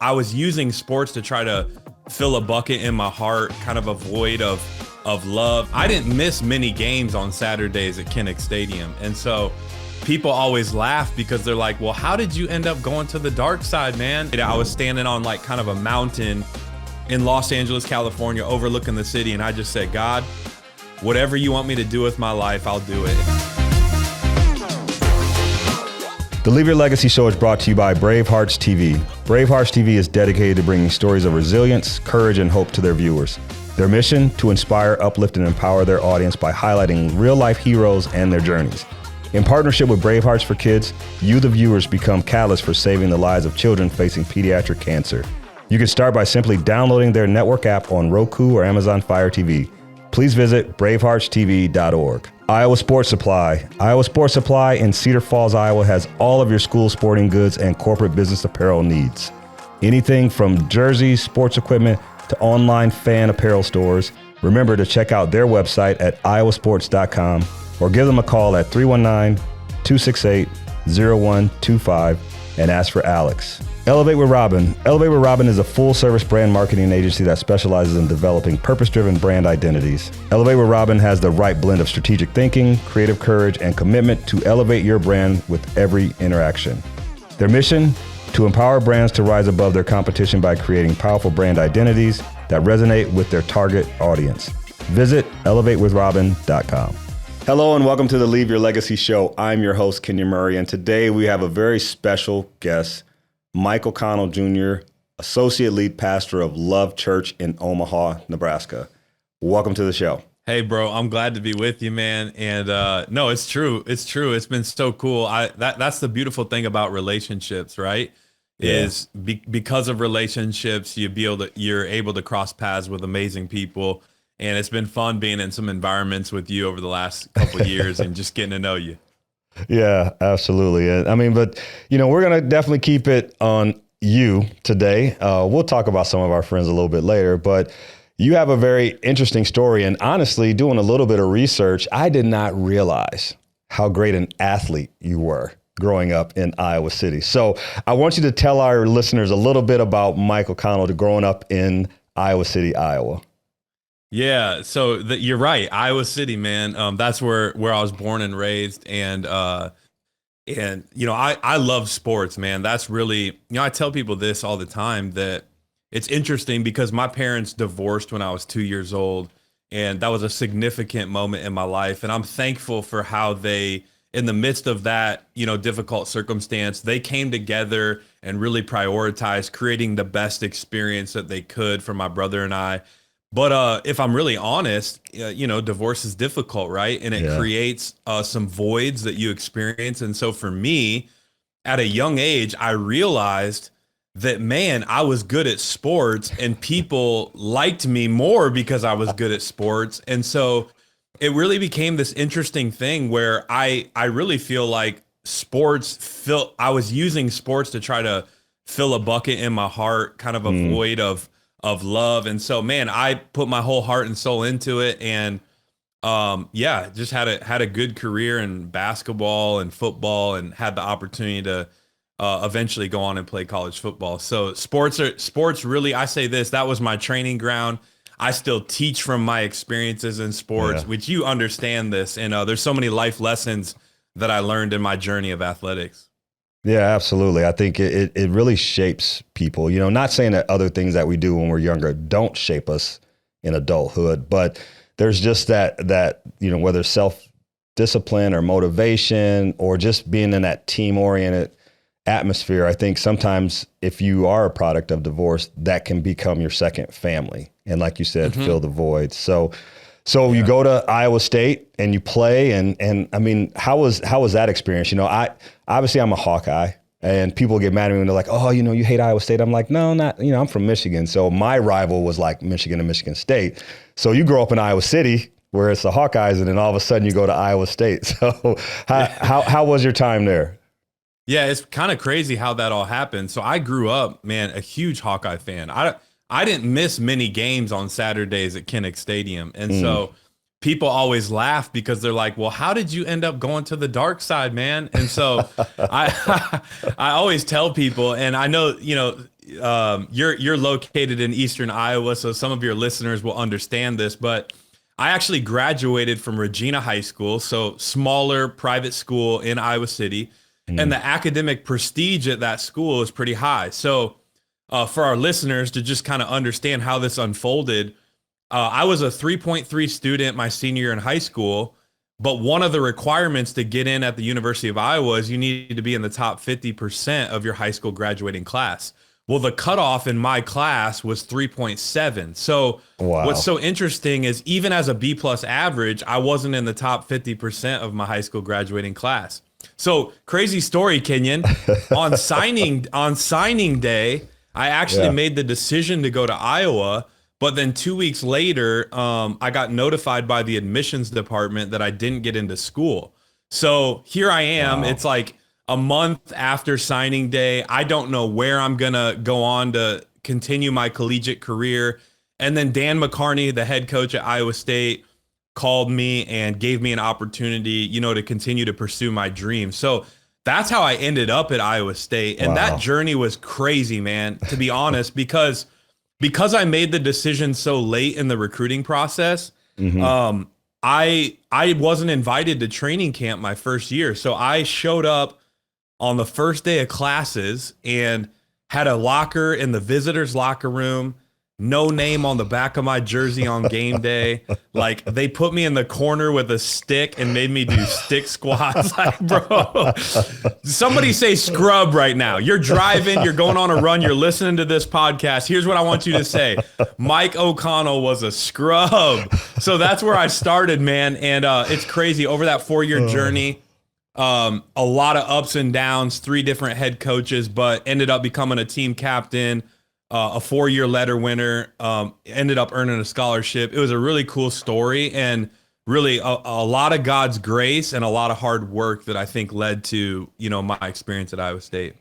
I was using sports to try to fill a bucket in my heart, kind of a void of love. I didn't miss many games on Saturdays at Kinnick Stadium. And so people always laugh because they're like, well, how did you end up going to the dark side, man? And I was standing on like kind of a mountain in Los Angeles, California, overlooking the city. And I just said, God, whatever you want me to do with my life, I'll do it. The Leave Your Legacy Show is brought to you by Brave Hearts TV. Brave Hearts TV is dedicated to bringing stories of resilience, courage, and hope to their viewers. Their mission, to inspire, uplift, and empower their audience by highlighting real-life heroes and their journeys. In partnership with Brave Hearts for Kids, you, the viewers, become catalysts for saving the lives of children facing pediatric cancer. You can start by simply downloading their network app on Roku or Amazon Fire TV. Please visit braveheartstv.org. Iowa Sports Supply. Iowa Sports Supply in Cedar Falls, Iowa has all of your school sporting goods and corporate business apparel needs. Anything from jerseys, sports equipment, to online fan apparel stores. Remember to check out their website at iowasports.com or give them a call at 319-268-0125 and ask for Alex. Elevate with Robin. Elevate with Robin is a full-service brand marketing agency that specializes in developing purpose-driven brand identities. Elevate with Robin has the right blend of strategic thinking, creative courage, and commitment to elevate your brand with every interaction. Their mission? To empower brands to rise above their competition by creating powerful brand identities that resonate with their target audience. Visit elevatewithrobin.com. Hello and welcome to the Leave Your Legacy Show. I'm your host, Kenya Murray, and today we have a very special guest, Mike O'Connell Jr., Associate Lead Pastor of Love Church in Omaha, Nebraska. Welcome to the show. Hey, bro, I'm glad to be with you, man. And no, it's true. It's true. It's been so cool. That's the beautiful thing about relationships, right? Yeah. Is because of relationships, you're able to cross paths with amazing people. And it's been fun being in some environments with you over the last couple of years and just getting to know you. Yeah, absolutely. I mean, but, we're going to definitely keep it on you today. We'll talk about some of our friends a little bit later, but you have a very interesting story. And honestly, doing a little bit of research, I did not realize how great an athlete you were growing up in Iowa City. So I want you to tell our listeners a little bit about Mike O'Connell growing up in Iowa City, Iowa. Yeah, so you're right, Iowa City, man. That's where I was born and raised, and I love sports, man. That's really, I tell people this all the time, that it's interesting because my parents divorced when I was 2 years old, and that was a significant moment in my life, and I'm thankful for how they, in the midst of that, difficult circumstance, they came together and really prioritized creating the best experience that they could for my brother and I. But if I'm really honest, divorce is difficult, right? And it creates some voids that you experience. And so for me, at a young age, I realized that, man, I was good at sports and people liked me more because I was good at sports. And so it really became this interesting thing where I really feel like I was using sports to try to fill a bucket in my heart, kind of a void of love. And so, man, I put my whole heart and soul into it. And just had a good career in basketball and football, and had the opportunity to eventually go on and play college football. So sports really, I say this, that was my training ground. I still teach from my experiences in sports, which you understand this. And there's so many life lessons that I learned in my journey of athletics. Yeah, absolutely. I think it really shapes people, not saying that other things that we do when we're younger don't shape us in adulthood, but there's just that, whether self-discipline or motivation or just being in that team-oriented atmosphere. I think sometimes if you are a product of divorce, that can become your second family. And like you said, fill the void. So you go to Iowa State and you play, and I mean, how was that experience? I'm a Hawkeye, and people get mad at me when they're like, oh, you hate Iowa State. I'm like, no, not, I'm from Michigan. So my rival was like Michigan and Michigan State. So you grow up in Iowa City where it's the Hawkeyes, and then all of a sudden you go to Iowa State. So how was your time there? Yeah, it's kind of crazy how that all happened. So I grew up, man, a huge Hawkeye fan. I didn't miss many games on Saturdays at Kinnick Stadium. And so people always laugh because they're like, well, how did you end up going to the dark side, man? And so I always tell people, and I know, you're located in Eastern Iowa, so some of your listeners will understand this, but I actually graduated from Regina High School, so smaller private school in Iowa City, and the academic prestige at that school is pretty high. So for our listeners to just kind of understand how this unfolded, I was a 3.3 student my senior year in high school, but one of the requirements to get in at the University of Iowa is you need to be in the top 50% of your high school graduating class. Well, the cutoff in my class was 3.7. So what's so interesting is even as a B plus average, I wasn't in the top 50% of my high school graduating class. So crazy story, Kenyon. On signing day, I actually made the decision to go to Iowa. But then 2 weeks later, I got notified by the admissions department that I didn't get into school. So here I am. Wow. It's like a month after signing day. I don't know where I'm going to go on to continue my collegiate career. And then Dan McCarney, the head coach at Iowa State, called me and gave me an opportunity, to continue to pursue my dream. So that's how I ended up at Iowa State. And that journey was crazy, man, to be honest, because I made the decision so late in the recruiting process, I wasn't invited to training camp my first year. So I showed up on the first day of classes and had a locker in the visitors' locker room, no name on the back of my jersey on game day. Like, they put me in the corner with a stick and made me do stick squats. Like, bro, somebody say scrub right now. You're driving, you're going on a run, you're listening to this podcast. Here's what I want you to say. Mike O'Connell was a scrub. So that's where I started, man. And it's crazy. Over that 4-year journey, a lot of ups and downs, 3 different head coaches, but ended up becoming a team captain, a 4-year letter winner, ended up earning a scholarship. It was a really cool story, and really a lot of God's grace and a lot of hard work that I think led to, my experience at Iowa State.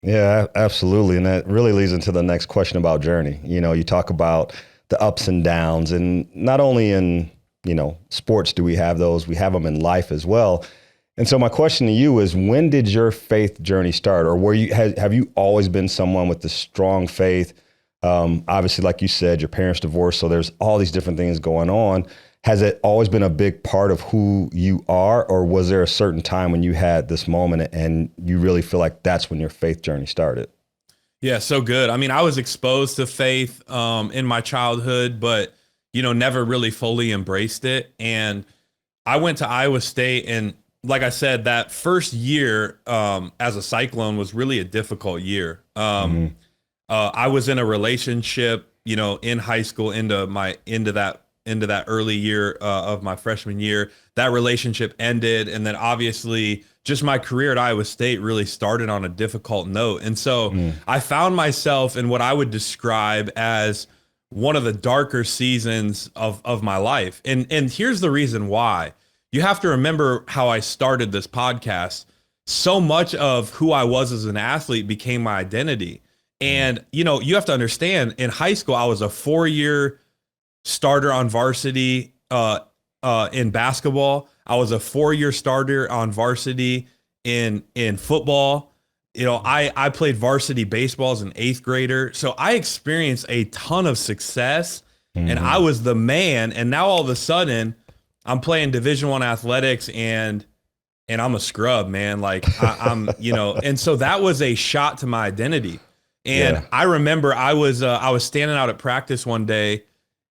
Yeah, absolutely. And that really leads into the next question about journey. You talk about the ups and downs, and not only in, sports do we have those, we have them in life as well. And so my question to you is, when did your faith journey start? Or have you always been someone with this strong faith? Obviously, like you said, your parents divorced, so there's all these different things going on. Has it always been a big part of who you are? Or was there a certain time when you had this moment and you really feel like that's when your faith journey started? Yeah, so good. I mean, I was exposed to faith in my childhood, but, never really fully embraced it. And I went to Iowa State, and like I said, that first year as a Cyclone was really a difficult year. I was in a relationship, in high school into that early year of my freshman year. That relationship ended, and then obviously just my career at Iowa State really started on a difficult note. And so I found myself in what I would describe as one of the darker seasons of my life. And here's the reason why. You have to remember how I started this podcast. So much of who I was as an athlete became my identity. And, you have to understand, in high school, I was a 4-year starter on varsity in basketball. I was a 4-year starter on varsity in football. I played varsity baseball as an 8th grader. So I experienced a ton of success, and I was the man. And now all of a sudden, I'm playing Division I athletics, and I'm a scrub, man. Like I'm, and so that was a shot to my identity. And I remember I was standing out at practice one day,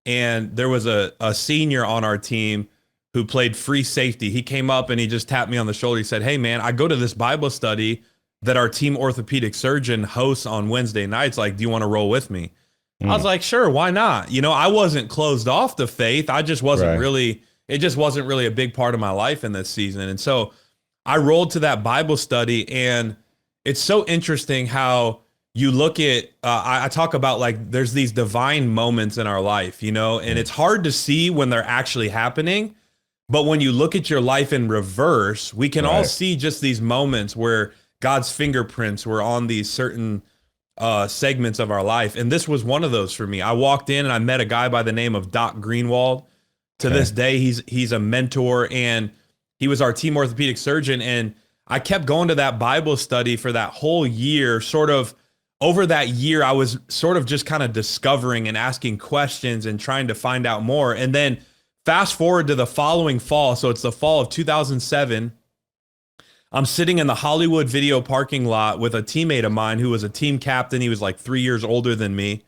and there was a senior on our team who played free safety. He came up and he just tapped me on the shoulder. He said, "Hey man, I go to this Bible study that our team orthopedic surgeon hosts on Wednesday nights. Like, do you want to roll with me?" I was like, "Sure, why not?" I wasn't closed off to faith. I just wasn't really. It just wasn't really a big part of my life in this season. And so I rolled to that Bible study, and it's so interesting how you look at, I talk about, like, there's these divine moments in our life, and it's hard to see when they're actually happening. But when you look at your life in reverse, we can all see just these moments where God's fingerprints were on these certain segments of our life. And this was one of those for me. I walked in and I met a guy by the name of Doc Greenwald. To this day, he's a mentor, and he was our team orthopedic surgeon. And I kept going to that Bible study for that whole year, sort of over that year, I was sort of just kind of discovering and asking questions and trying to find out more. And then fast forward to the following fall. So it's the fall of 2007. I'm sitting in the Hollywood video parking lot with a teammate of mine who was a team captain. He was like 3 years older than me.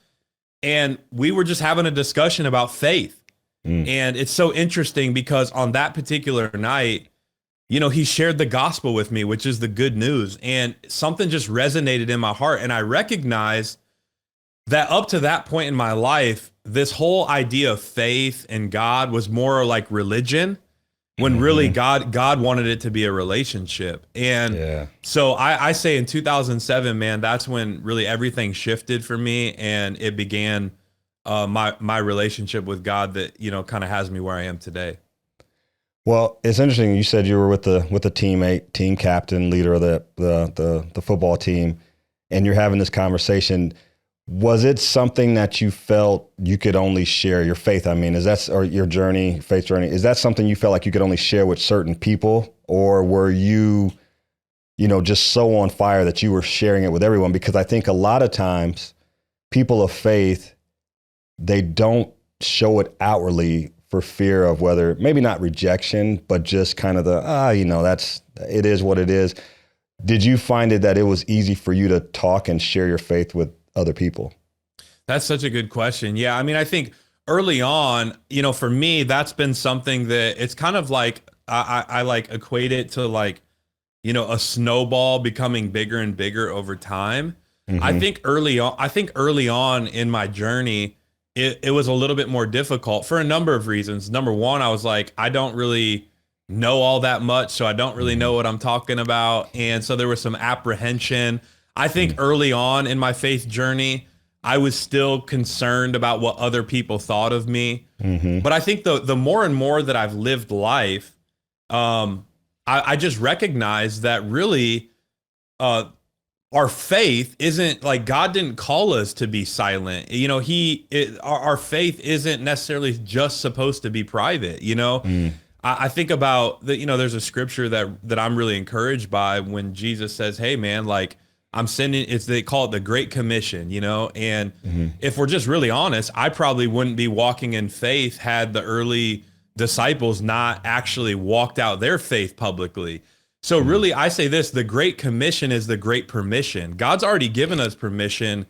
And we were just having a discussion about faith. And it's so interesting because on that particular night, you know, he shared the gospel with me, which is the good news. And something just resonated in my heart. And I recognized that up to that point in my life, this whole idea of faith and God was more like religion, when really God wanted it to be a relationship. And so I say in 2007, man, that's when really everything shifted for me, and it began my relationship with God that, you know, kind of has me where I am today. Well, it's interesting. You said you were with the teammate, team captain, leader of the football team, and you're having this conversation. Was it something that you felt you could only share your faith? I mean, or your journey, faith journey, is that something you felt like you could only share with certain people, or were you, you know, just so on fire that you were sharing it with everyone? Because I think a lot of times people of faith, they don't show it outwardly for fear of whether maybe not rejection, but just kind of you know, it is what it is. Did you find it that it was easy for you to talk and share your faith with other people? That's such a good question. Yeah. I mean, I think early on, you know, for me, that's been something that it's kind of like, I like equate it to like, you know, a snowball becoming bigger and bigger over time. I think early on in my journey, it was a little bit more difficult for a number of reasons. Number one, I was like, I don't really know all that much, so I don't really know what I'm talking about. And so there was some apprehension. I think early on in my faith journey, I was still concerned about what other people thought of me. But I think the more and more that I've lived life, I just recognize that really our faith isn't like, God didn't call us to be silent. You know, our faith isn't necessarily just supposed to be private, you know? I think about that, you know, there's a scripture that I'm really encouraged by when Jesus says, hey man, like, I'm sending, they call it the Great Commission, you know? And if we're just really honest, I probably wouldn't be walking in faith had the early disciples not actually walked out their faith publicly. So really, I say this, the Great Commission is the great permission. God's already given us permission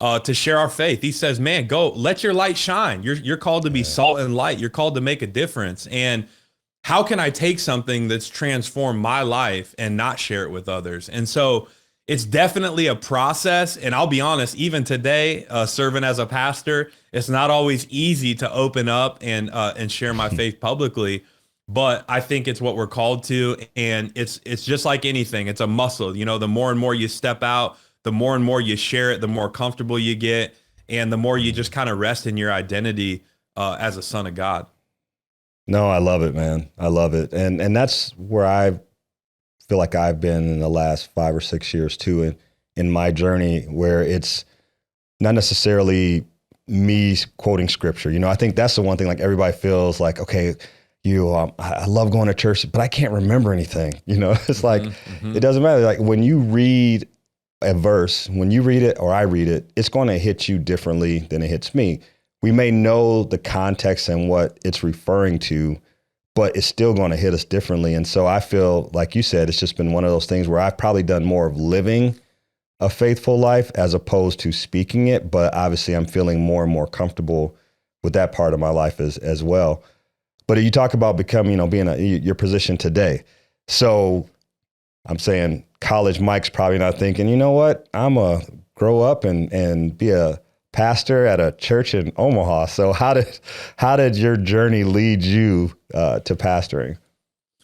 to share our faith. He says, man, go, let your light shine. You're called to be salt and light. You're called to make a difference. And how can I take something that's transformed my life and not share it with others? And so it's definitely a process. And I'll be honest, even today, serving as a pastor, it's not always easy to open up and share my faith publicly. But I think it's what we're called to. And it's just like anything. It's a muscle. You know, the more and more you step out, the more and more you share it, the more comfortable you get. And the more you just kind of rest in your identity as a son of God. No, I love it, man. I love it. And that's where I feel like I've been in the last 5 or 6 years too, in my journey, where it's not necessarily me quoting scripture. You know, I think that's the one thing, like everybody feels like, okay, I love going to church, but I can't remember anything. You know, it's like, it doesn't matter. Like when you read a verse, when you read it or I read it, it's going to hit you differently than it hits me. We may know the context and what it's referring to, but it's still going to hit us differently. And so I feel like you said, it's just been one of those things where I've probably done more of living a faithful life as opposed to speaking it. But obviously I'm feeling more and more comfortable with that part of my life as well. But you talk about becoming, you know, being your position today. So I'm saying college Mike's probably not thinking, you know what, I'm going to grow up and be a pastor at a church in Omaha. So how did your journey lead you to pastoring?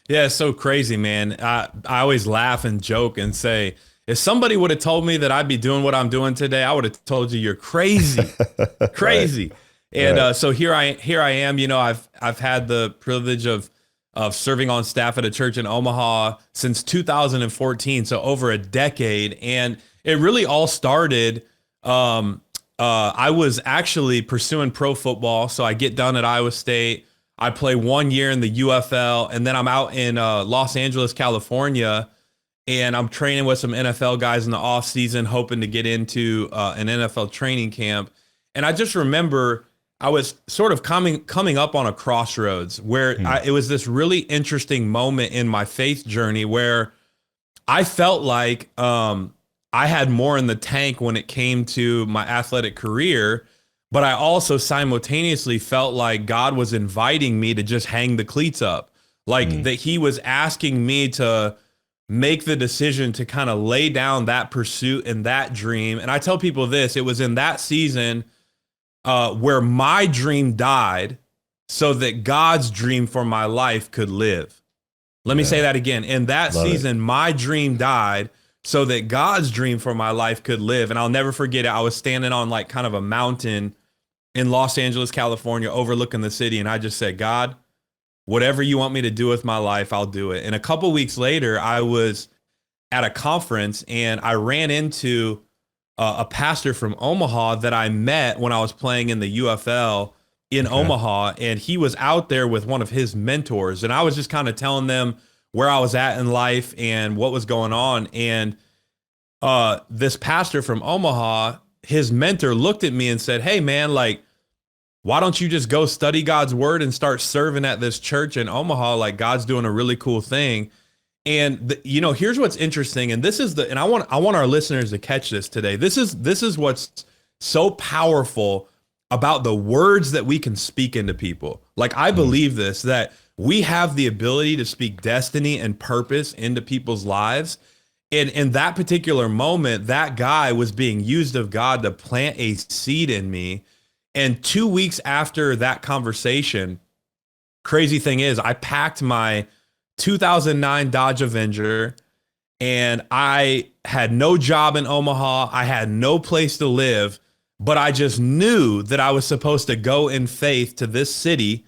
Yeah, it's so crazy, man. I always laugh and joke and say, if somebody would have told me that I'd be doing what I'm doing today, I would have told you you're crazy, crazy. Right. And so here I am. You know, I've had the privilege of serving on staff at a church in Omaha since 2014, so over a decade. And it really all started. I was actually pursuing pro football, so I get done at Iowa State. I play 1 year in the UFL, and then I'm out in Los Angeles, California, and I'm training with some NFL guys in the off season, hoping to get into an NFL training camp. And I just remember I was sort of coming up on a crossroads where it was this really interesting moment in my faith journey where I felt like I had more in the tank when it came to my athletic career, but I also simultaneously felt like God was inviting me to just hang the cleats up, like that he was asking me to make the decision to kind of lay down that pursuit and that dream. And I tell people this, it was in that season where my dream died so that God's dream for my life could live. Let me say that again. In that season, my dream died so that God's dream for my life could live. And I'll never forget it. I was standing on like kind of a mountain in Los Angeles, California, overlooking the city. And I just said, God, whatever you want me to do with my life, I'll do it. And a couple weeks later, I was at a conference and I ran into a pastor from Omaha that I met when I was playing in the UFL in Omaha. And he was out there with one of his mentors. And I was just kind of telling them where I was at in life and what was going on. And this pastor from Omaha, his mentor looked at me and said, hey man, like, why don't you just go study God's word and start serving at this church in Omaha? Like God's doing a really cool thing. And here's what's interesting. And this is and I want our listeners to catch this today. This is what's so powerful about the words that we can speak into people. Like I believe this, that we have the ability to speak destiny and purpose into people's lives. And in that particular moment, that guy was being used of God to plant a seed in me. And 2 weeks after that conversation, crazy thing is, I packed my 2009 Dodge Avenger and I had no job in Omaha. I had no place to live, but I just knew that I was supposed to go in faith to this city.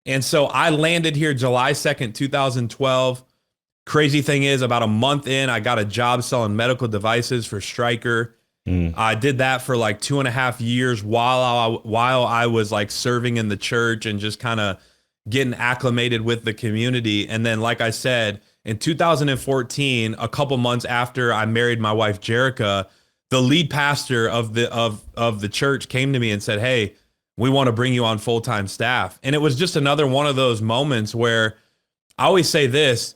And so I landed here July 2nd, 2012. Crazy thing is, about a month in, I got a job selling medical devices for Stryker. I did that for like 2.5 years while I was like serving in the church and just kind of getting acclimated with the community. And then, like I said, in 2014, a couple months after I married my wife, Jerica, the lead pastor of the church came to me and said, hey, we want to bring you on full-time staff. And it was just another one of those moments where I always say this,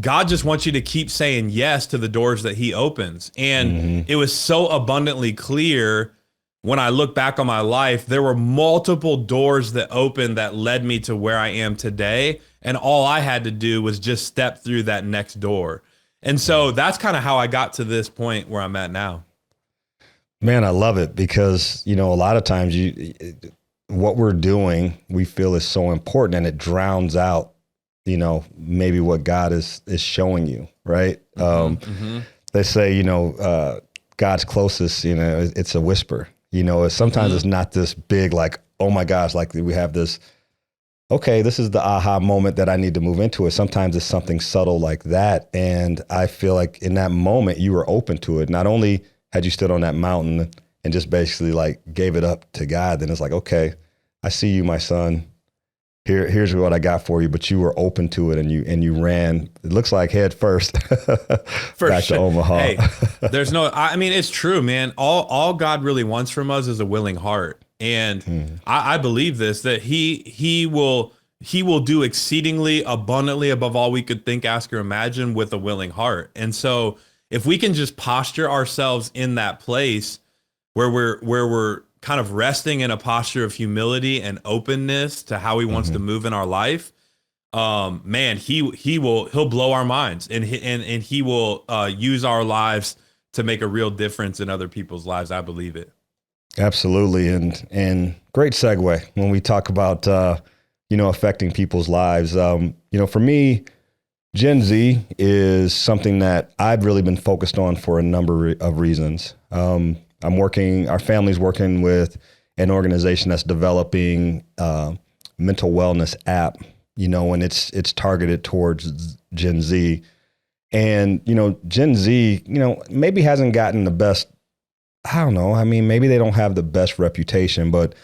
God just wants you to keep saying yes to the doors that he opens. And it was so abundantly clear when I look back on my life, there were multiple doors that opened that led me to where I am today. And all I had to do was just step through that next door. And so that's kind of how I got to this point where I'm at now. Man, I love it because, a lot of times what we're doing, we feel is so important and it drowns out maybe what God is showing you, right? They say, God's closest, it's a whisper, sometimes it's not this big, like, oh my gosh, like we have this, okay, this is the aha moment that I need to move into it. Sometimes it's something subtle like that. And I feel like in that moment you were open to it. Not only had you stood on that mountain and just basically like gave it up to God, then it's like, okay, I see you, my son. Here's what I got for you, but you were open to it and you ran, it looks like head first back to Omaha. Hey, it's true, man. All God really wants from us is a willing heart. And I believe this, that he will do exceedingly abundantly above all we could think, ask, or imagine with a willing heart. And so if we can just posture ourselves in that place where we're kind of resting in a posture of humility and openness to how he wants to move in our life, man, he'll blow our minds and he will use our lives to make a real difference in other people's lives. I believe it. Absolutely. And great segue when we talk about, affecting people's lives. For me, Gen Z is something that I've really been focused on for a number of reasons. Our family's working with an organization that's developing a mental wellness app, and it's targeted towards Gen Z. And, Gen Z, maybe hasn't gotten the best, I don't know. I mean, maybe they don't have the best reputation, but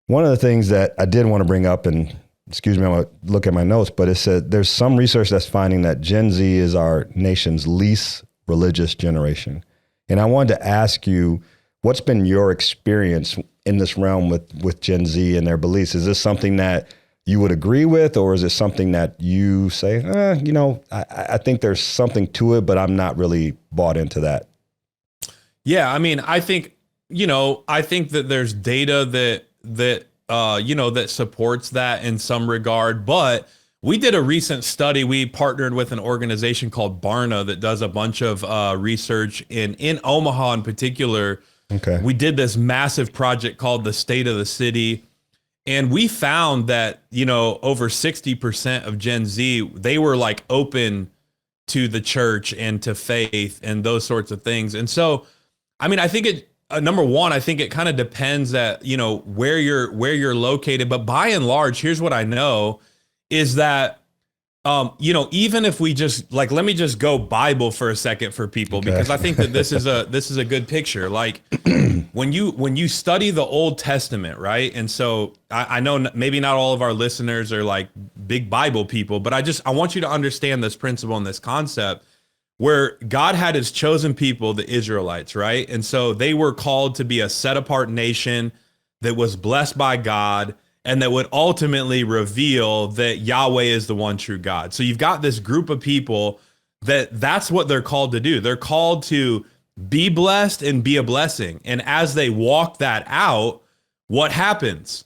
one of the things that I did want to bring up, and excuse me, I'm gonna look at my notes, but it said there's some research that's finding that Gen Z is our nation's least religious generation. And I wanted to ask you, what's been your experience in this realm with Gen Z and their beliefs? Is this something that you would agree with, or is it something that you say, I think there's something to it, but I'm not really bought into that? Yeah, I mean, I think that there's data that supports that in some regard, but we did a recent study. We partnered with an organization called Barna that does a bunch of research in Omaha in particular. Okay. We did this massive project called the State of the City. And we found that, over 60% of Gen Z, they were like open to the church and to faith and those sorts of things. And so, I mean, I think number one, I think it kind of depends that, where you're located. But by and large, here's what I know is that, even if we just let me just go Bible for a second for people, because I think that this is a good picture. Like when you study the Old Testament, right? And so I know maybe not all of our listeners are like big Bible people, but I want you to understand this principle and this concept where God had his chosen people, the Israelites, right? And so they were called to be a set apart nation that was blessed by God, and that would ultimately reveal that Yahweh is the one true God. So you've got this group of people that's what they're called to do. They're called to be blessed and be a blessing. And as they walk that out, what happens?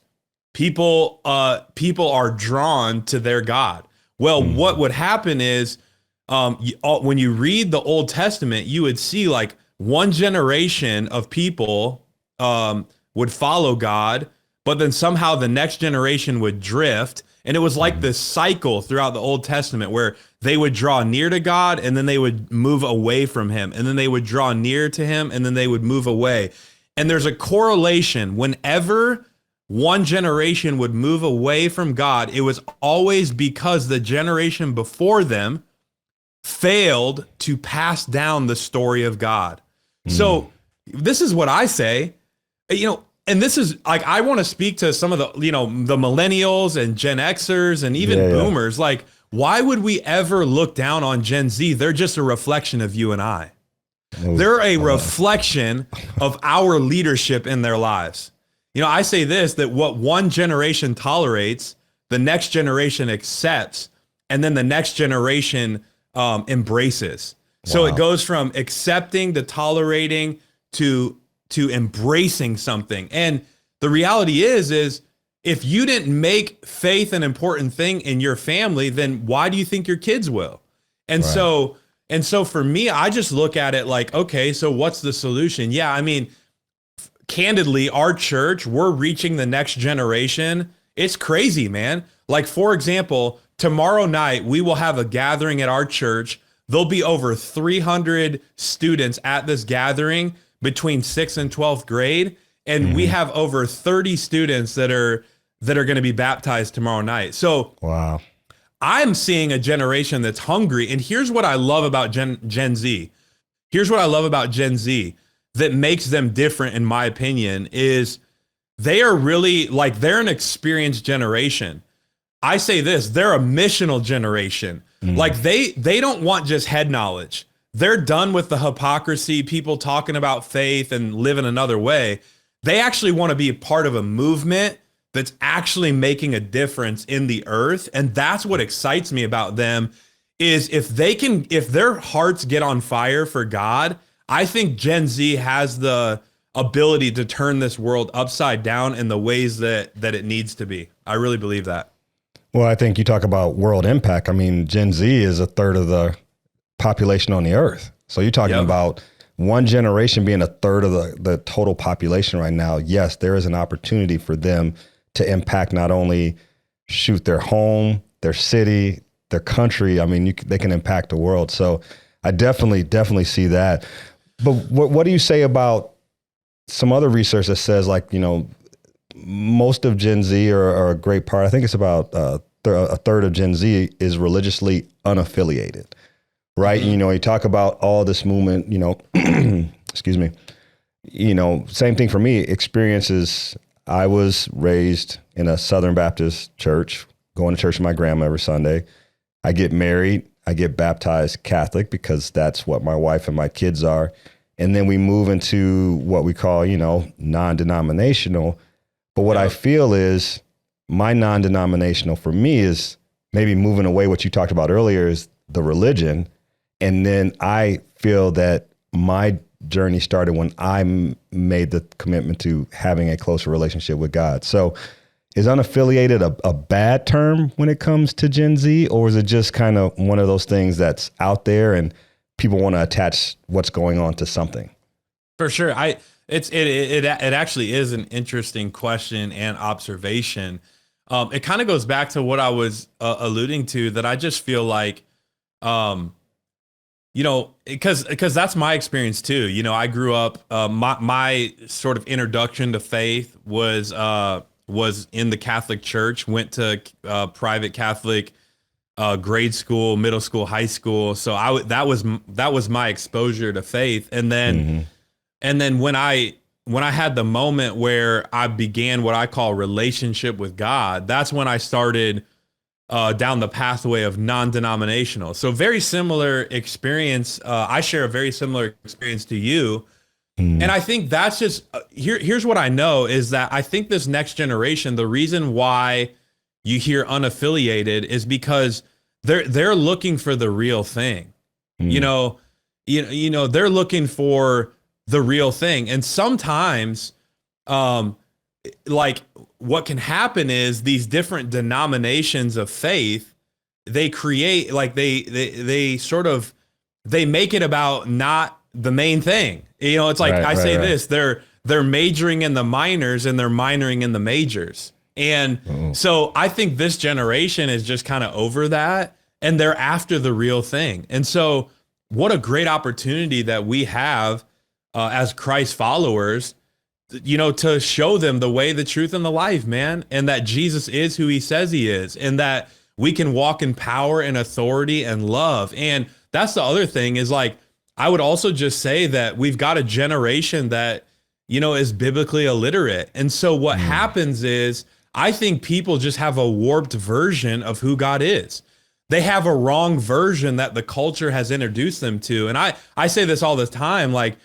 People are drawn to their God. Well, what would happen is when you read the Old Testament, you would see like one generation of people would follow God, but then somehow the next generation would drift. And it was like this cycle throughout the Old Testament where they would draw near to God and then they would move away from him. And then they would draw near to him and then they would move away. And there's a correlation. Whenever one generation would move away from God, it was always because the generation before them failed to pass down the story of God. So this is what I say, and this is like, I want to speak to some of the, the millennials and Gen Xers and even boomers. Like, why would we ever look down on Gen Z? They're just a reflection of you and I. They're a reflection of our leadership in their lives. I say this, that what one generation tolerates, the next generation accepts, and then the next generation embraces. So it goes from accepting to tolerating to embracing something. And the reality is if you didn't make faith an important thing in your family, then why do you think your kids will? And so for me, I just look at it like, okay, so what's the solution? Yeah, I mean, candidly, our church, we're reaching the next generation. It's crazy, man. Like, for example, tomorrow night, we will have a gathering at our church. There'll be over 300 students at this gathering between 6th and 12th grade. And we have over 30 students that are going to be baptized tomorrow night. So wow, I'm seeing a generation that's hungry. And here's what I love about Gen Z. Here's what I love about Gen Z that makes them different, in my opinion, is they are really they're an experienced generation. I say this, they're a missional generation. Like they don't want just head knowledge. They're done with the hypocrisy, people talking about faith and living another way. They actually want to be a part of a movement that's actually making a difference in the earth. And that's what excites me about them is if their hearts get on fire for God, I think Gen Z has the ability to turn this world upside down in the ways that it needs to be. I really believe that. Well, I think you talk about world impact. I mean, Gen Z is a third of the population on the earth. So you're talking about one generation being a third of the total population right now. Yes, there is an opportunity for them to impact not only their home, their city, their country. I mean, they can impact the world. So I definitely see that. But what do you say about some other research that says most of Gen Z or a great part, I think it's about a third of Gen Z is religiously unaffiliated, right? You talk about all this movement, excuse me, same thing for me, experiences. I was raised in a Southern Baptist church, going to church with my grandma every Sunday. I get married. I get baptized Catholic because that's what my wife and my kids are. And then we move into what we call, non-denominational. But what I feel is my non-denominational for me is maybe moving away. What you talked about earlier is the religion. And then I feel that my journey started when I made the commitment to having a closer relationship with God. So is unaffiliated a bad term when it comes to Gen Z, or is it just kind of one of those things that's out there and people want to attach what's going on to something? For sure. It actually is an interesting question and observation. It kind of goes back to what I was alluding to, that I just feel like, because that's my experience too. I grew up, my sort of introduction to faith was in the Catholic Church, went to private Catholic grade school, middle school, high school. So that was my exposure to faith. And then when I had the moment where I began what I call relationship with God, that's when I started down the pathway of non-denominational. So very similar experience. I share a very similar experience to you. And I think that's just, here's what I know is that I think this next generation, the reason why you hear unaffiliated is because they're looking for the real thing. They're looking for the real thing. And sometimes, like what can happen is these different denominations of faith, they create, like they make it about not the main thing. It's like I say this, they're majoring in the minors and they're minoring in the majors. And so I think this generation is just kind of over that and they're after the real thing. And so what a great opportunity that we have as Christ followers, to show them the way, the truth, and the life, man. And that Jesus is who he says he is, and that we can walk in power and authority and love. And that's the other thing is, like, I would also just say that we've got a generation that, is biblically illiterate. And so what happens is, I think people just have a warped version of who God is. They have a wrong version that the culture has introduced them to. And I say this all the time, like,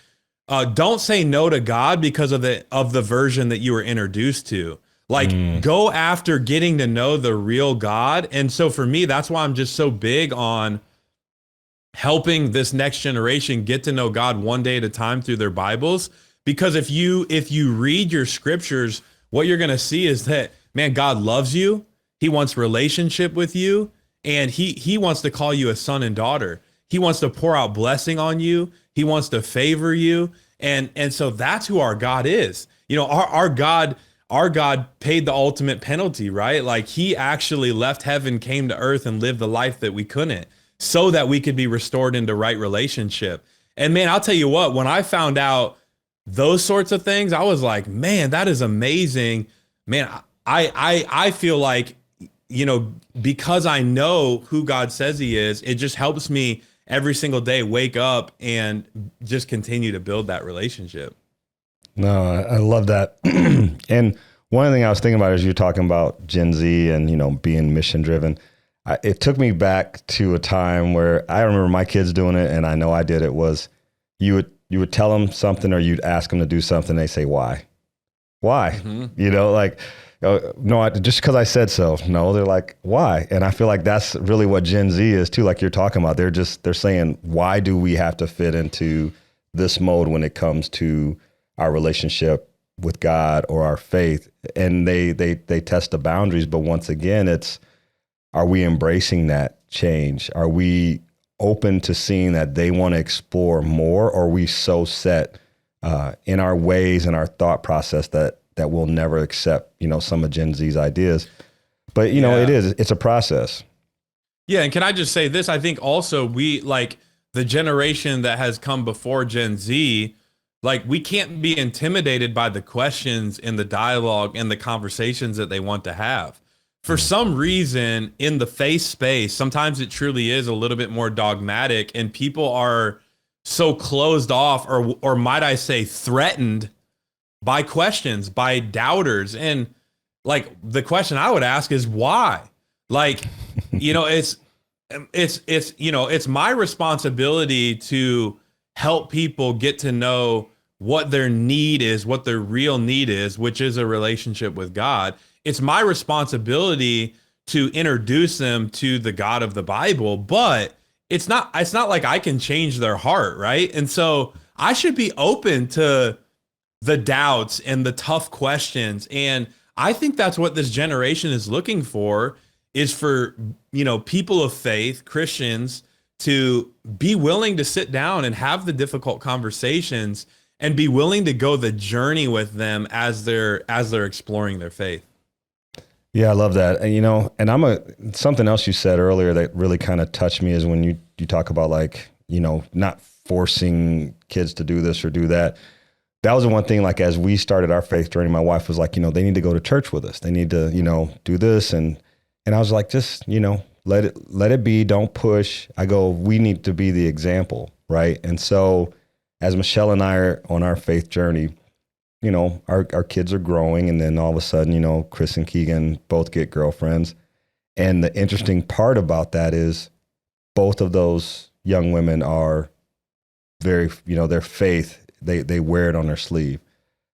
don't say no to God because of the version that you were introduced to. Like, go after getting to know the real God. And so for me, that's why I'm just so big on helping this next generation get to know God one day at a time through their Bibles. Because if you read your scriptures, what you're going to see is that, man, God loves you. He wants relationship with you. And he wants to call you a son and daughter. He wants to pour out blessing on you. He wants to favor you. And so that's who our God is. Our God paid the ultimate penalty, right? Like, he actually left heaven, came to earth, and lived the life that we couldn't, so that we could be restored into right relationship. And man, I'll tell you what, when I found out those sorts of things, I was like, man, that is amazing. Man, I feel like, because I know who God says he is, it just helps me every single day wake up and just continue to build that relationship. No, I love that. And one thing I was thinking about as you're talking about Gen Z and, being mission driven, it took me back to a time where I remember my kids doing it, and I know I did it, was you would tell them something or you'd ask them to do something. They say, why? No, just because I said so. No, they're like, why? And I feel like that's really what Gen Z is too, like you're talking about. They're saying, why do we have to fit into this mode when it comes to our relationship with God or our faith? And they test the boundaries. But once again, are we embracing that change? Are we open to seeing that they want to explore more? Or are we so set in our ways and our thought process that we'll never accept, some of Gen Z's ideas? But, it's a process. Yeah. And can I just say this? I think also we, like, the generation that has come before Gen Z, like, we can't be intimidated by the questions and the dialogue and the conversations that they want to have. For some reason in the faith space, sometimes it truly is a little bit more dogmatic, and people are so closed off, or might I say threatened by questions, by doubters. And like, the question I would ask is why? Like, it's my responsibility to help people get to know what their need is, what their real need is, which is a relationship with God. It's my responsibility to introduce them to the God of the Bible, but it's not like I can change their heart, right? And so I should be open to the doubts and the tough questions. And I think that's what this generation is looking for, is for, people of faith, Christians, to be willing to sit down and have the difficult conversations and be willing to go the journey with them as they're exploring their faith. Yeah, I love that. And something else you said earlier that really kind of touched me is when you talk about like, not forcing kids to do this or do that. That was the one thing, like, as we started our faith journey, my wife was like, they need to go to church with us. They need to, do this. And I was like, just, let it be. Don't push. I go, we need to be the example. Right. And so as Michelle and I are on our faith journey, our kids are growing, and then all of a sudden, Chris and Keegan both get girlfriends. And the interesting part about that is both of those young women are very, their faith, they wear it on their sleeve.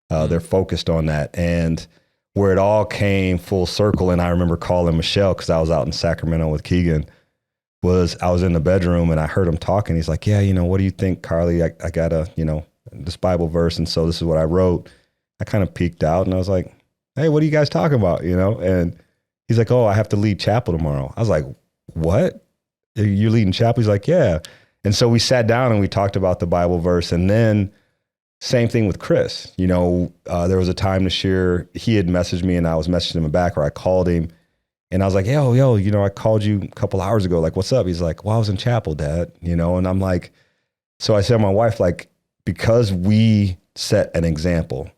They're focused on that. And where it all came full circle, and I remember calling Michelle because I was out in Sacramento with Keegan, was I was in the bedroom and I heard him talking. He's like, yeah, what do you think, Carly? I got this Bible verse, and so this is what I wrote. I kind of peeked out and I was like, hey, what are you guys talking about? And he's like, oh, I have to lead chapel tomorrow. I was like, what? You're leading chapel? He's like, yeah. And so we sat down and we talked about the Bible verse. And then same thing with Chris. There was a time this year he had messaged me and I was messaging him back, or I called him and I was like, yo, I called you a couple hours ago. Like, what's up? He's like, well, I was in chapel, Dad, and I'm like, so I said to my wife, like, because we set an example,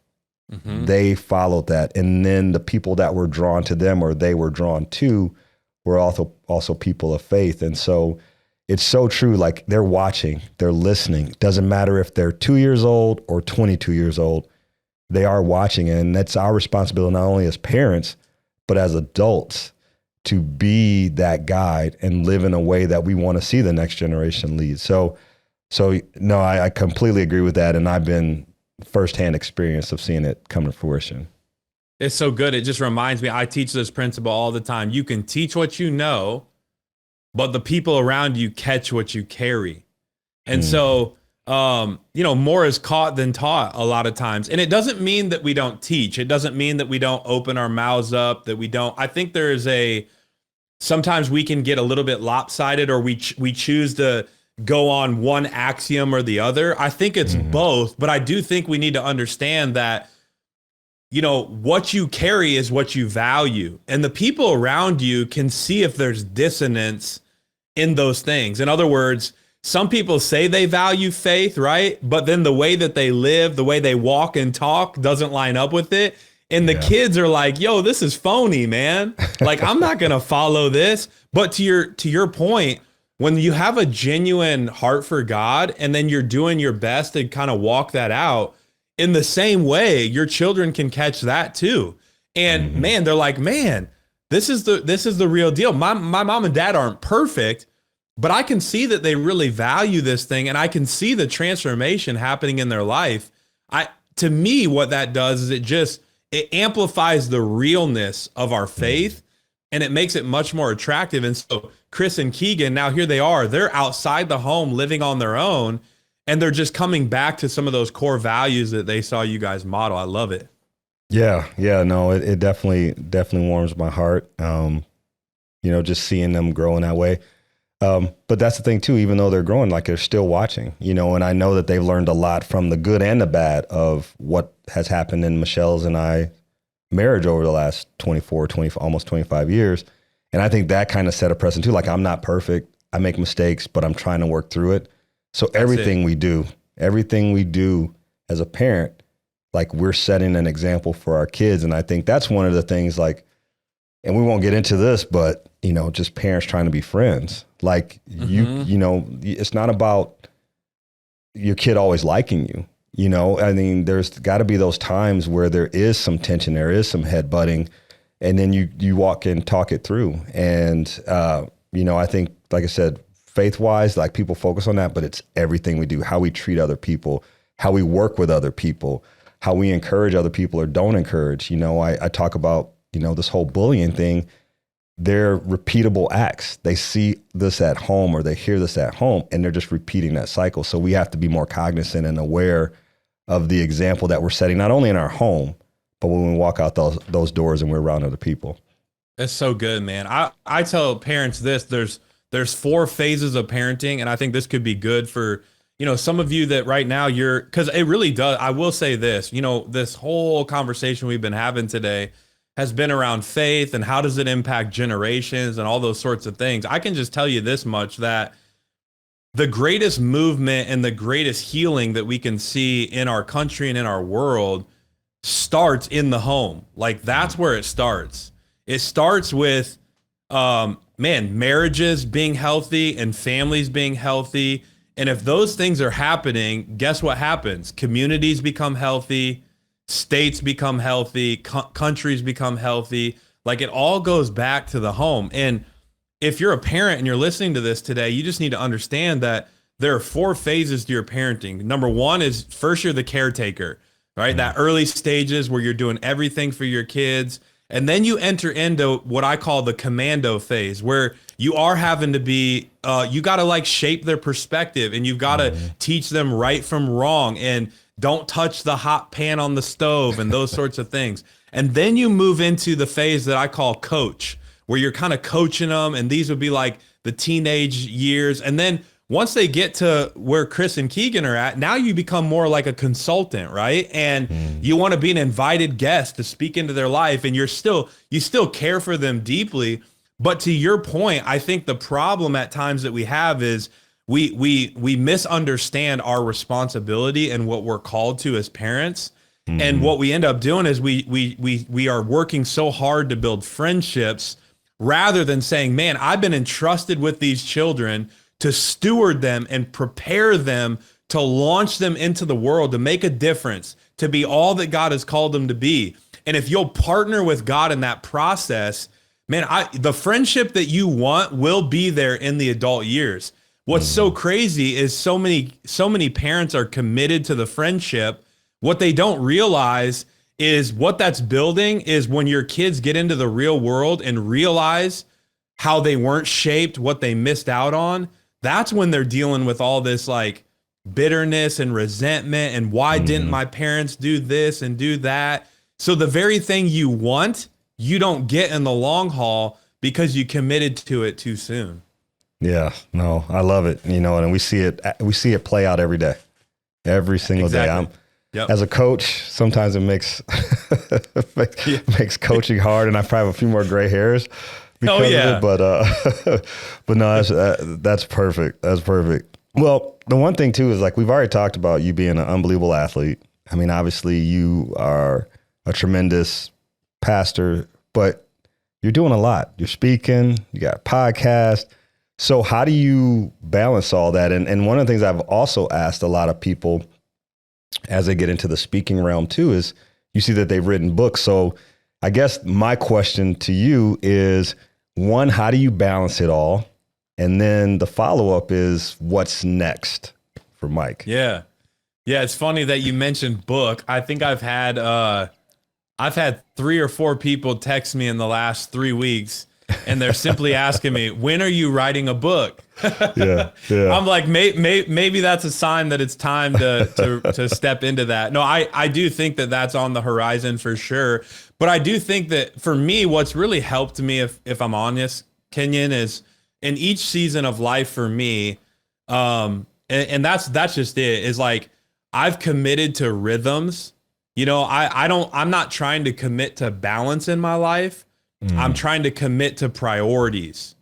they followed that. And then the people that were drawn to them, or they were drawn to, were also people of faith. And so it's so true. Like, they're watching, they're listening. Doesn't matter if they're 2 years old or 22 years old, they are watching. And that's our responsibility, not only as parents, but as adults, to be that guide and live in a way that we want to see the next generation lead. So no, I completely agree with that. And I've been firsthand experience of seeing it come to fruition. It's so good. It just reminds me, I teach this principle all the time. You can teach what you know, but the people around you catch what you carry. And so, more is caught than taught a lot of times. And it doesn't mean that we don't teach. It doesn't mean that we don't open our mouths up, that we don't. I think sometimes we can get a little bit lopsided, or we choose to go on one axiom or the other. I think it's both, but I do think we need to understand that, what you carry is what you value. And the people around you can see if there's dissonance in those things. In other words, some people say they value faith, right? But then the way that they live, the way they walk and talk doesn't line up with it. And the kids are like, yo, this is phony, man. Like, I'm not going to follow this. But to your point, when you have a genuine heart for God, and then you're doing your best to kind of walk that out, in the same way, your children can catch that too. And man, they're like, man, this is the real deal. My mom and dad aren't perfect, but I can see that they really value this thing, and I can see the transformation happening in their life. To me, what that does is it amplifies the realness of our faith, and it makes it much more attractive. And so Chris and Keegan, now here they are, they're outside the home living on their own, and they're just coming back to some of those core values that they saw you guys model. I love it. Yeah. No, it definitely warms my heart. Just seeing them grow in that way. But that's the thing too, even though they're growing, like, they're still watching, and I know that they've learned a lot from the good and the bad of what has happened in Michelle's and I marriage over the last 20, almost 25 years. And I think that kind of set a precedent too. Like, I'm not perfect. I make mistakes, but I'm trying to work through it. So everything we do as a parent, like, we're setting an example for our kids. And I think that's one of the things, like, and we won't get into this, but, just parents trying to be friends. Like, it's not about your kid always liking you. I mean, there's got to be those times where there is some tension, there is some headbutting. and then you walk and talk it through. And, I think, like I said, faith wise, like people focus on that, but it's everything we do, how we treat other people, how we work with other people, how we encourage other people or don't encourage. I talk about, this whole bullying thing. They're repeatable acts. They see this at home or they hear this at home, and they're just repeating that cycle. So we have to be more cognizant and aware of the example that we're setting, not only in our home, but when we walk out those doors and we're around other people. That's so good, man. I tell parents this, there's 4 phases of parenting, and I think this could be good for, some of you that right now because it really does. I will say this, this whole conversation we've been having today has been around faith and how does it impact generations and all those sorts of things. I can just tell you this much, that the greatest movement and the greatest healing that we can see in our country and in our world starts in the home. Like, that's where it starts. It starts with, marriages being healthy and families being healthy. And if those things are happening, guess what happens? Communities become healthy, states become healthy, countries become healthy. Like, it all goes back to the home. And if you're a parent and you're listening to this today, you just need to understand that there are 4 phases to your parenting. Number 1 is, first, you're the caretaker, right? That early stages where you're doing everything for your kids. And then you enter into what I call the commando phase, where you are having to be, you got to like shape their perspective, and you've got to teach them right from wrong, and don't touch the hot pan on the stove and those sorts of things. And then you move into the phase that I call coach, where you're kind of coaching them. And these would be like the teenage years. And then once they get to where Chris and Keegan are at, now you become more like a consultant, right? And you want to be an invited guest to speak into their life, and you still care for them deeply. But to your point, I think the problem at times that we have is we misunderstand our responsibility and what we're called to as parents. And what we end up doing is we are working so hard to build friendships, rather than saying, man, I've been entrusted with these children to steward them and prepare them to launch them into the world, to make a difference, to be all that God has called them to be. And if you'll partner with God in that process, man, the friendship that you want will be there in the adult years. What's so crazy is so many parents are committed to the friendship. What they don't realize is what that's building is when your kids get into the real world and realize how they weren't shaped, what they missed out on. That's when they're dealing with all this like bitterness and resentment and why didn't my parents do this and do that? So the very thing you want, you don't get in the long haul because you committed to it too soon. Yeah, no, I love it. And we see it play out every day, every single day. As a coach, sometimes it makes coaching hard, and I probably have a few more gray hairs because of it. But no, that's perfect. That's perfect. Well, the one thing too is, like, we've already talked about you being an unbelievable athlete. I mean, obviously you are a tremendous pastor, but you're doing a lot. You're speaking, you got a podcast. So how do you balance all that? And one of the things I've also asked a lot of people as they get into the speaking realm too is, you see that they've written books. So I guess my question to you is, one, how do you balance it all? And then the follow-up is, what's next for Mike? Yeah. It's funny that you mentioned book. I think I've had 3 or 4 people text me in the last 3 weeks, and they're simply asking me, when are you writing a book? Yeah. I'm like, maybe that's a sign that it's time to step into that. No, I do think that that's on the horizon for sure. But I do think that for me, what's really helped me, if I'm honest, Kenyon, is in each season of life for me, and that's just it, is like, I've committed to rhythms. I'm not trying to commit to balance in my life. I'm trying to commit to priorities.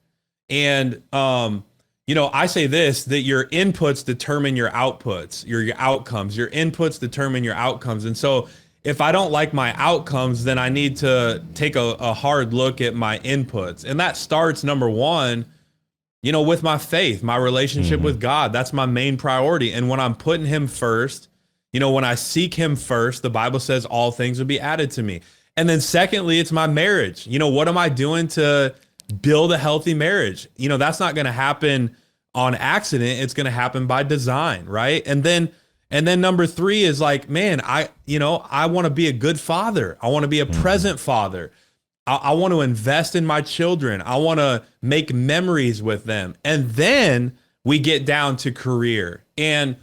And, I say this, that your inputs determine your outputs, your outcomes. Your inputs determine your outcomes. And so if I don't like my outcomes, then I need to take a hard look at my inputs. And that starts, number one, with my faith, my relationship with God. That's my main priority. And when I'm putting him first, when I seek him first, the Bible says all things will be added to me. And then secondly, it's my marriage. What am I doing to build a healthy marriage? That's not going to happen on accident. It's going to happen by design, right? And then number three is like, man, I want to be a good father. I want to be a present father. I want to invest in my children. I want to make memories with them. And then we get down to career. And,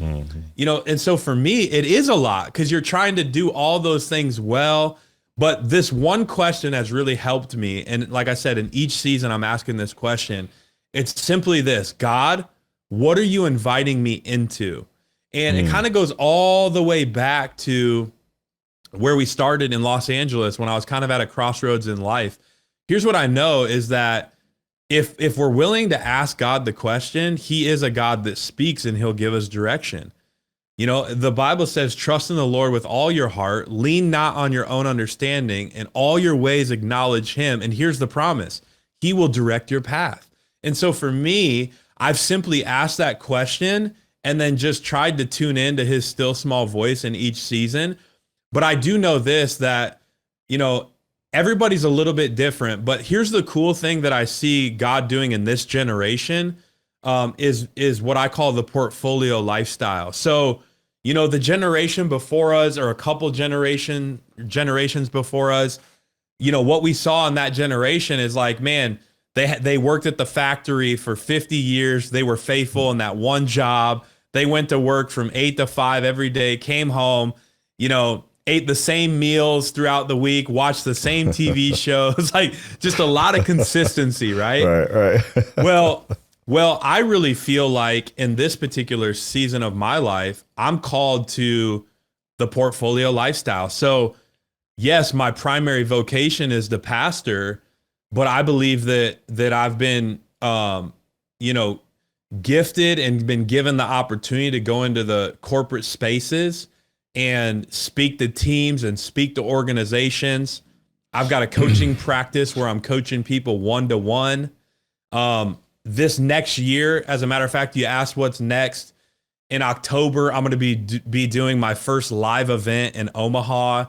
and so for me, it is a lot because you're trying to do all those things well. But this one question has really helped me. And like I said, in each season, I'm asking this question. It's simply this: God, what are you inviting me into? And it kind of goes all the way back to where we started in Los Angeles when I was kind of at a crossroads in life. Here's what I know is that if we're willing to ask God the question, he is a God that speaks and he'll give us direction. The Bible says, trust in the Lord with all your heart, lean not on your own understanding, and all your ways acknowledge him. And here's the promise: he will direct your path. And so for me, I've simply asked that question and then just tried to tune into his still small voice in each season. But I do know this, that, everybody's a little bit different. But here's the cool thing that I see God doing in this generation is what I call the portfolio lifestyle. So, the generation before us, or a couple generations before us, what we saw in that generation is like, man, they worked at the factory for 50 years. They were faithful in that one job. They went to work from 8 to 5 every day, came home, ate the same meals throughout the week, watched the same TV shows, like just a lot of consistency, right? Right. Well, I really feel like in this particular season of my life, I'm called to the portfolio lifestyle. So yes, my primary vocation is the pastor, but I believe that I've been, gifted and been given the opportunity to go into the corporate spaces and speak to teams and speak to organizations. I've got a coaching practice where I'm coaching people one-to-one. This next year, as a matter of fact, you asked what's next. In October, I'm going to be doing my first live event in Omaha.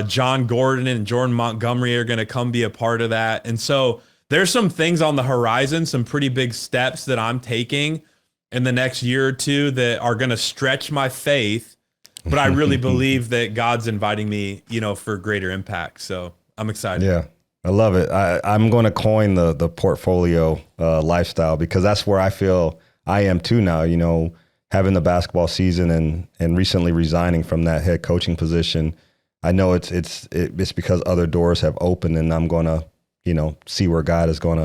John Gordon and Jordan Montgomery are going to come be a part of that. And so there's some things on the horizon, some pretty big steps that I'm taking in the next year or two that are going to stretch my faith. But I really believe that God's inviting me, for greater impact. So I'm excited. Yeah, I love it. I'm going to coin the portfolio lifestyle, because that's where I feel I am too now, having the basketball season and recently resigning from that head coaching position. I know it's because other doors have opened, and I'm going to, see where God is going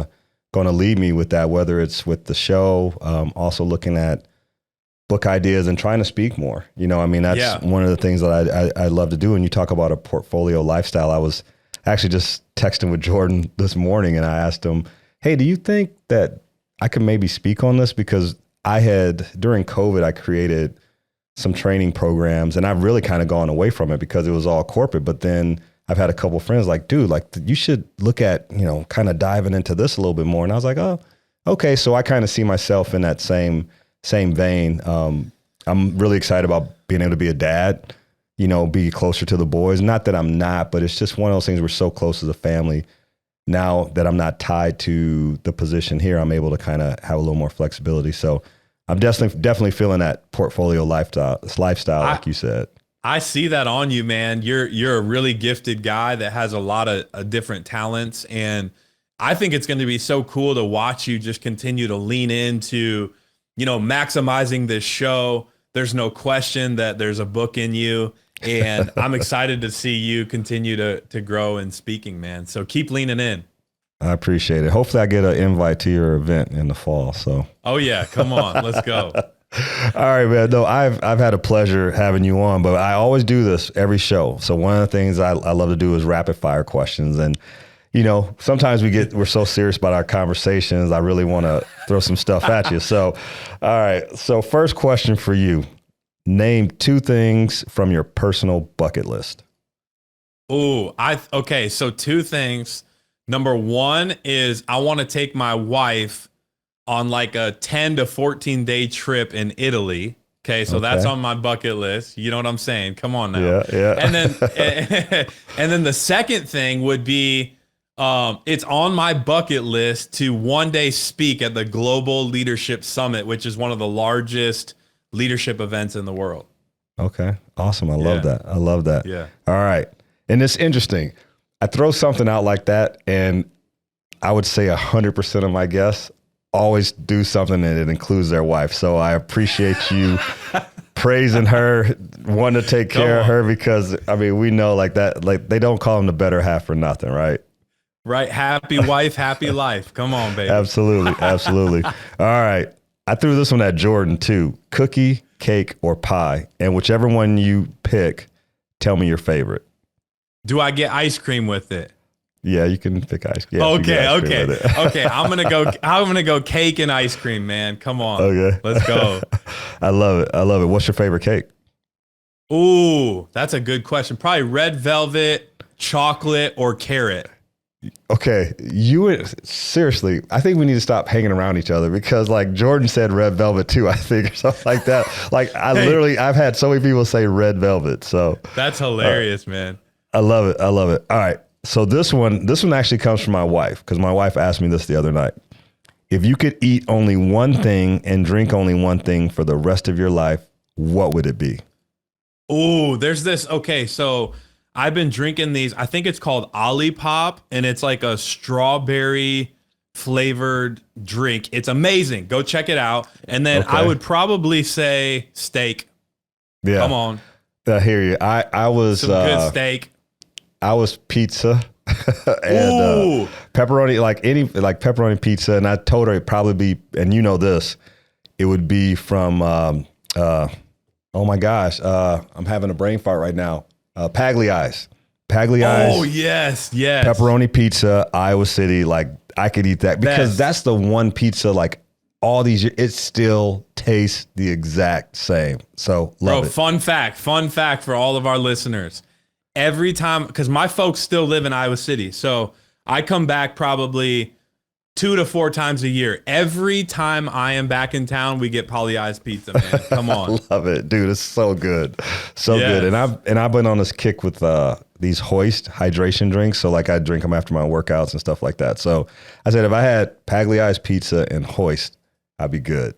to lead me with that, whether it's with the show, also looking at book ideas and trying to speak more. That's one of the things that I love to do. And you talk about a portfolio lifestyle. I was actually just texting with Jordan this morning, and I asked him, hey, do you think that I could maybe speak on this? Because during COVID, I created some training programs, and I've really kind of gone away from it because it was all corporate. But then I've had a couple of friends like, dude, like you should look at, kind of diving into this a little bit more. And I was like, oh, okay. So I kind of see myself in that same vein. I'm really excited about being able to be a dad, be closer to the boys. Not that I'm not, but it's just one of those things. We're so close as a family. Now that I'm not tied to the position here, I'm able to kind of have a little more flexibility. So I'm definitely feeling that portfolio lifestyle, like you said. I see that on you, man. You're a really gifted guy that has a lot of different talents. And I think it's going to be so cool to watch you just continue to lean into, maximizing this show. There's no question that there's a book in you. And I'm excited to see you continue to grow in speaking, man. So keep leaning in. I appreciate it. Hopefully I get an invite to your event in the fall. So. Oh yeah. Come on. Let's go. All right, man. No, I've had a pleasure having you on, but I always do this every show. So one of the things I love to do is rapid fire questions. And, sometimes we're so serious about our conversations. I really want to throw some stuff at you. So, all right. So first question for you, name 2 things from your personal bucket list. Okay. So 2 things. Number 1 is I want to take my wife on like a 10 to 14 day trip in Italy. Okay, so that's on my bucket list. You know what I'm saying? Come on now. Yeah. And then and then the second thing would be it's on my bucket list to one day speak at the Global Leadership Summit, which is one of the largest leadership events in the world. Okay. Awesome. I love that. I love that. Yeah. All right. And it's interesting. I throw something out like that, and I would say 100% of my guests always do something that it includes their wife. So I appreciate you praising her, wanting to take care of her, because I mean, we know like that, like they don't call them the better half for nothing, right? Right. Happy wife, happy life. Come on, baby. Absolutely. Absolutely. All right. I threw this one at Jordan too. Cookie, cake, or pie. And whichever one you pick, tell me your favorite. Do I get ice cream with it? Yeah, you can pick ice cream. Yeah, okay. Okay. I'm gonna go cake and ice cream, man. Come on. Okay. Let's go. I love it. I love it. What's your favorite cake? Ooh, that's a good question. Probably red velvet, chocolate, or carrot. Okay, seriously, I think we need to stop hanging around each other, because like Jordan said red velvet too, I think, or something like that. Like I've had so many people say red velvet. So that's hilarious, man. I love it. I love it. All right. So this one actually comes from my wife, because my wife asked me this the other night. If you could eat only one thing and drink only one thing for the rest of your life, what would it be? Ooh, there's this. Okay, so I've been drinking these. I think it's called Olipop, and it's like a strawberry flavored drink. It's amazing. Go check it out. And then I would probably say steak. Yeah. Come on. I hear you. I was some good steak. I was pizza and pepperoni, like pepperoni pizza. And I told her it'd probably be, and you know this, it would be from, oh my gosh, I'm having a brain fart right now. Pagliai's. Oh, yes. Pepperoni pizza, Iowa City. Like I could eat that, because that's the one pizza, like all these years, it still tastes the exact same. So love it. Fun fact for all of our listeners. Every time, because my folks still live in Iowa City, so I come back probably 2 to 4 times a year. Every time I am back in town, we get Pagliai's pizza, man. Come on. Love it, dude. It's so good. So good. And I've been on this kick with these Hoist hydration drinks. So like I drink them after my workouts and stuff like that. So I said, if I had Pagliai's pizza and Hoist, I'd be good.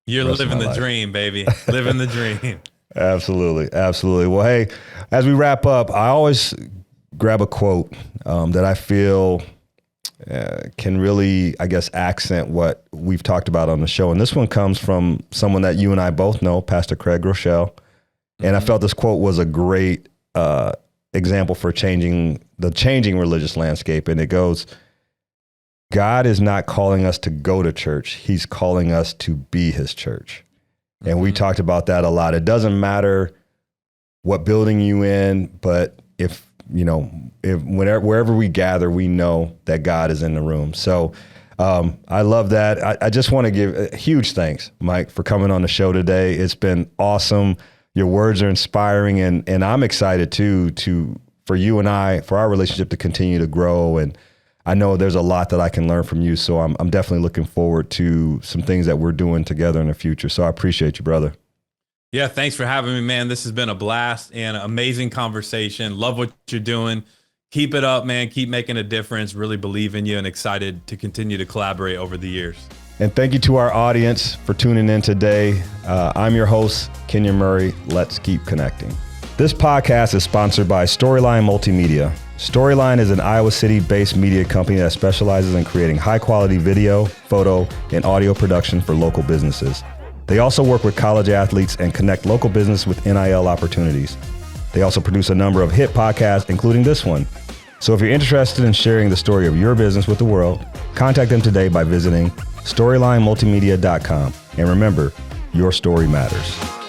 You're living the dream, baby. Living the dream. Absolutely. Absolutely. Well, hey, as we wrap up, I always grab a quote that I feel can really, I guess, accent what we've talked about on the show. And this one comes from someone that you and I both know, Pastor Craig Rochelle. And I felt this quote was a great example for changing religious landscape. And it goes, God is not calling us to go to church. He's calling us to be his church. And we talked about that a lot. It doesn't matter what building you in, but wherever we gather, we know that God is in the room. So I love that. I just want to give a huge thanks, Mike, for coming on the show today. It's been awesome. Your words are inspiring, and I'm excited too for you and I, for our relationship to continue to grow. And I know there's a lot that I can learn from you. So I'm definitely looking forward to some things that we're doing together in the future. So I appreciate you, brother. Yeah, thanks for having me, man. This has been a blast and an amazing conversation. Love what you're doing. Keep it up, man. Keep making a difference. Really believe in you and excited to continue to collaborate over the years. And thank you to our audience for tuning in today. I'm your host, Kenyon Murray. Let's keep connecting. This podcast is sponsored by Storyline Multimedia. Storyline is an Iowa City-based media company that specializes in creating high-quality video, photo, and audio production for local businesses. They also work with college athletes and connect local business with NIL opportunities. They also produce a number of hit podcasts, including this one. So if you're interested in sharing the story of your business with the world, contact them today by visiting StorylineMultimedia.com. And remember, your story matters.